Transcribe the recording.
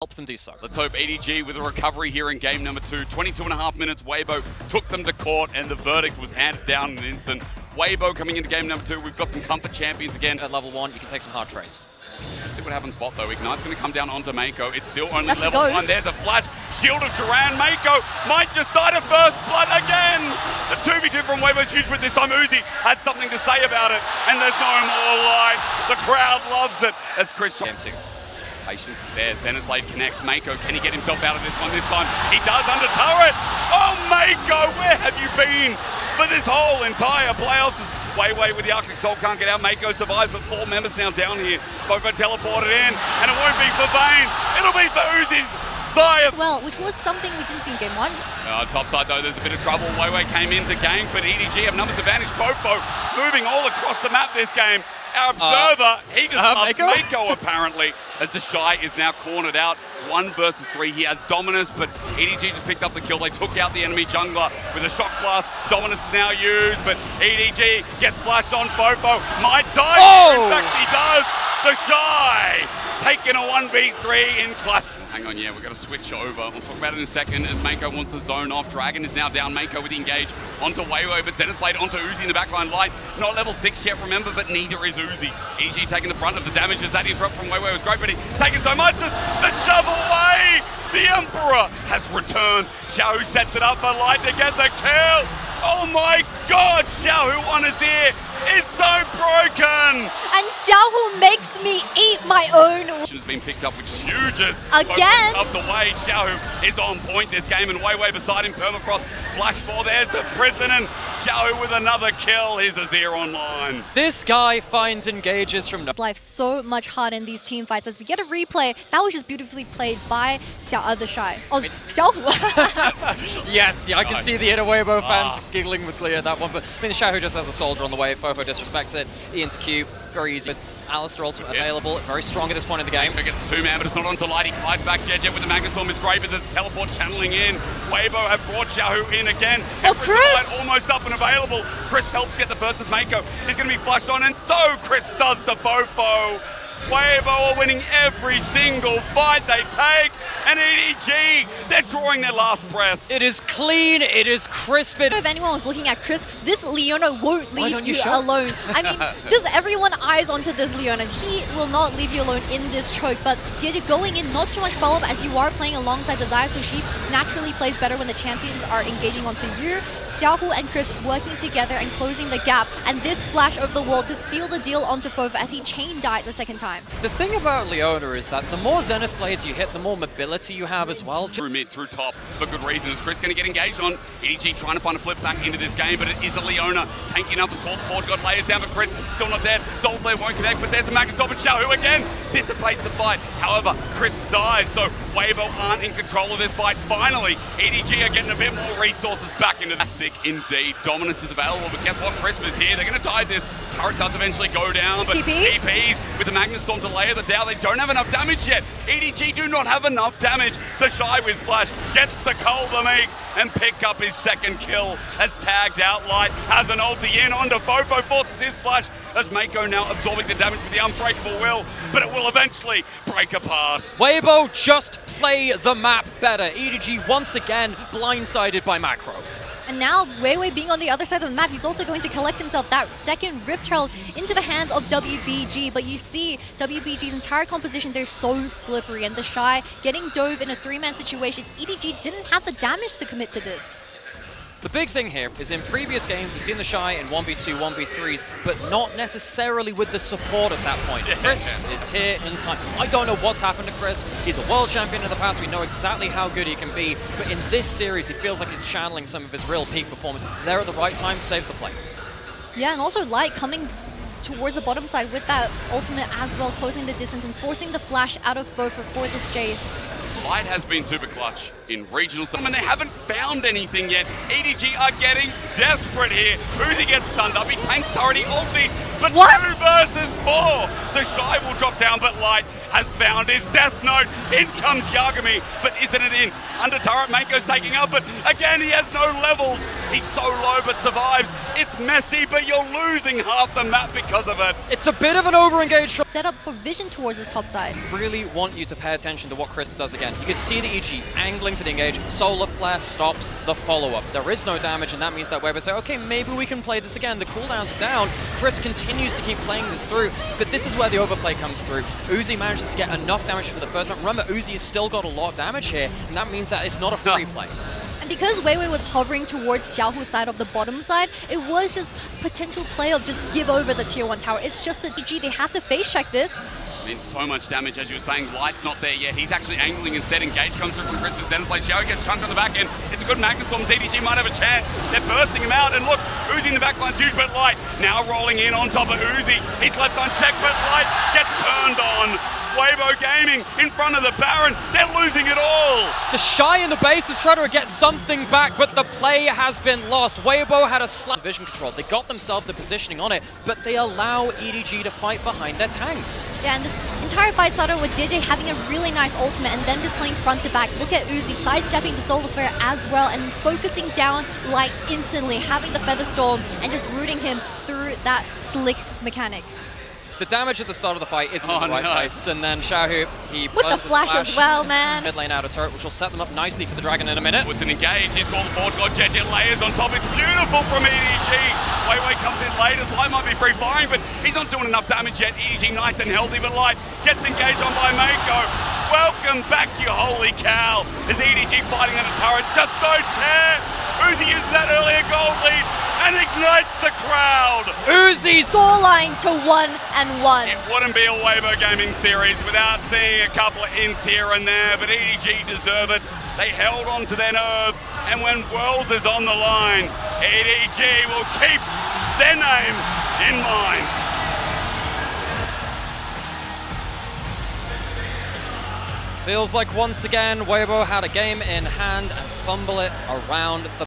help them do so. Let's hope EDG with a recovery here in game number 2. 22.5 minutes, Weibo took them to court and the verdict was handed down in an instant. Weibo coming into game number 2. We've got some comfort champions again. At level 1, you can take some hard trades. Let's see what happens bot though. Ignite's going to come down onto Meiko. It's still only level 1. There's a flash. Shield of Duran. Meiko might just die to first blood again. The 2v2 from Weibo's huge, but this time Uzi has something to say about it. And there's no more light. The crowd loves it as Chris... GAME2. Patience is there. Zenith Blade connects Meiko. Can he get himself out of this one this time? He does under turret. Oh, Meiko, where have you been for this whole entire playoffs? Weiwei with the Arctic Soul can't get out. Meiko survives, but 4 members now down here. Fofo teleported in, and it won't be for Vayne. It'll be for Uzi's Zaya. Well, which was something we didn't see in game 1. Top side though, there's a bit of trouble. Weiwei came into gank, but EDG have numbers advantage. Fofo moving all across the map this game. Our observer, he just loves Meiko apparently, as TheShy is now cornered out. 1 versus 3, he has Dominus, but EDG just picked up the kill. They took out the enemy jungler with a shock blast. Dominus is now used, but EDG gets flashed on. Fofo might die. Oh! In fact, he does. TheShy taking a 1v3 in class. Hang on, yeah, we've got to switch over. We'll talk about it in a second as Meiko wants to zone off. Dragon is now down. Meiko with the engage onto Weiwei, but Zenith Blade onto Uzi in the backline. Light, not level 6 yet, remember, but neither is Uzi. EDG taking the brunt of the damage as that interrupt from Weiwei was great, but he's taking so much as the shove away. The Emperor has returned. Xiaohu sets it up for Light to get the kill. Oh my God, Xiaohu on his ear is so broken! And Xiaohu makes me eat my own. Has been picked up with huges. Again? Up the way, Xiaohu is on point this game, and Weiwei beside him, permafrost, flash 4, there's the prison, and Xiaohu with another kill. Here's a 0 online. This guy finds engages from... Life so much harder in these team fights. As we get a replay, that was just beautifully played by TheShy. Oh, Xiaohu. Yes, yeah, I can see the inner Weibo fans giggling with glee at that one, but I mean, Xiaohu just has a soldier on the way. Fofo disrespects it. E into Q, very easy. Alistair ultimate available, very strong at this point in the game. Weibo gets the 2-man, but it's not onto Light. He glides back. Jiejie with the Magnet Storm is great, but there's teleport channeling in. Weibo have brought Xiaohu in again. Oh, Chris! Almost up and available. Chris helps get the first as Meiko is going to be flushed on, and so Chris does to Fofo. Weibo are winning every single fight they take, and EDG, they're drawing their last breath. It is clean, it is crisp. If anyone was looking at Chris, this Leona won't leave you alone. I mean, just everyone eyes onto this Leona. He will not leave you alone in this choke, but Jiejie going in, not too much follow-up as you are playing alongside the Zaya, so she naturally plays better when the champions are engaging onto you. Xiaohu and Chris working together and closing the gap, and this flash over the wall to seal the deal onto Fofo as he chain dies a second time. The thing about Leona is that the more Zenith Blades you hit, the more mobility you have as well. Through mid, through top, for good reason. Is Chris going to get engaged on? EDG trying to find a flip back into this game, but it is a Leona. Tanky enough is called. Forge got layers down, but Chris still not dead. Soul Flare won't connect, but there's a Magnet Storm, and Xiaohu again dissipates the fight. However, Chris dies, so Weibo aren't in control of this fight. Finally, EDG are getting a bit more resources back into the sick indeed. Dominus is available, but guess what? Chris is here. They're going to die this. Turret does eventually go down, but TPs with the Magnet Storm to layer the down. They don't have enough damage yet. EDG do not have enough damage. TheShy with flash gets the Cull the Meek and pick up his second kill as tagged out. Light has an ulti in onto Fofo, forces his flash as Meiko now absorbing the damage with the unbreakable will, but it will eventually break apart. Weibo just play the map better. EDG once again blindsided by macro. And now, Weiwei being on the other side of the map, he's also going to collect himself that second Rift Herald into the hands of WBG. But you see, WBG's entire composition, they're so slippery. And TheShy getting dove in a 3-man situation, EDG didn't have the damage to commit to this. The big thing here is in previous games, you've seen TheShy in 1v2, 1v3s, but not necessarily with the support at that point. Chris is here in time. I don't know what's happened to Chris. He's a world champion in the past. We know exactly how good he can be. But in this series, he feels like he's channeling some of his real peak performance. There at the right time, saves the play. Yeah, and also Light coming towards the bottom side with that ultimate as well, closing the distance and forcing the flash out of Fofo for this Jace. Light has been super clutch in regional and they haven't found anything yet. EDG are getting desperate here. Uzi gets stunned up, he tanks turret, he ulti, but 2 versus 4. TheShy will drop down, but Light has found his death note. In comes Yagami, but isn't it int? Under turret, Meiko's taking up, but again, he has no levels. He's so low, but survives. It's messy, but you're losing half the map because of it. It's a bit of an over-engaged set up for vision towards his top side. Really want you to pay attention to what Crisp does again. You can see the EG angling for the engage. Solar Flare stops the follow-up. There is no damage, and that means that Weiwei say, okay, maybe we can play this again. The cooldowns are down. Crisp continues to keep playing this through, but this is where the overplay comes through. Uzi manages to get enough damage for the first round. Remember, Uzi has still got a lot of damage here, and that means that it's not a free play. And because Weiwei was hovering towards Xiaohu's side of the bottom side, it was just potential play of just give over the tier 1 tower. It's just a DG, they have to face check this. I mean, so much damage, as you were saying. Light's not there yet. He's actually angling instead. Engage comes through from Crisp instead of play. Xiaohu gets chunked on the back end. It's a good Magnet Storm. EDG might have a chance. They're bursting him out. And look, Uzi in the backline's huge, but Light now rolling in on top of Uzi. He's left unchecked, but Light gets turned on. Weibo Gaming in front of the Baron. They're losing it all. TheShy in the base is trying to get something back, but the play has been lost. Weibo had a slight vision control. They got themselves the positioning on it, but they allow EDG to fight behind their tanks. Yeah, and this entire fight started with Jiejie having a really nice ultimate and then just playing front to back. Look at Uzi sidestepping the Solar Flare as well and focusing down Light instantly, having the Feather Storm and just rooting him through that slick mechanic. The damage at the start of the fight isn't in the right place, and then Xiaohu, he with the flash as well, man. Mid lane out of turret, which will set them up nicely for the Dragon in a minute. With an engage, he's called forward, got Jiejie layers on top. It's beautiful from EDG. Weiwei comes in late, as Light might be free firing, but he's not doing enough damage yet. EDG nice and healthy, but Light gets engaged on by Meiko. Welcome back, you holy cow. As EDG fighting on a turret, just don't care. Uzi uses that earlier gold lead and ignites the crowd. Uzi's scoreline to 1-1. It wouldn't be a Weibo Gaming series without seeing a couple of ins here and there, but EDG deserve it. They held on to their nerve, and when Worlds is on the line, EDG will keep their name in mind. Feels like once again Weibo had a game in hand and fumble it around the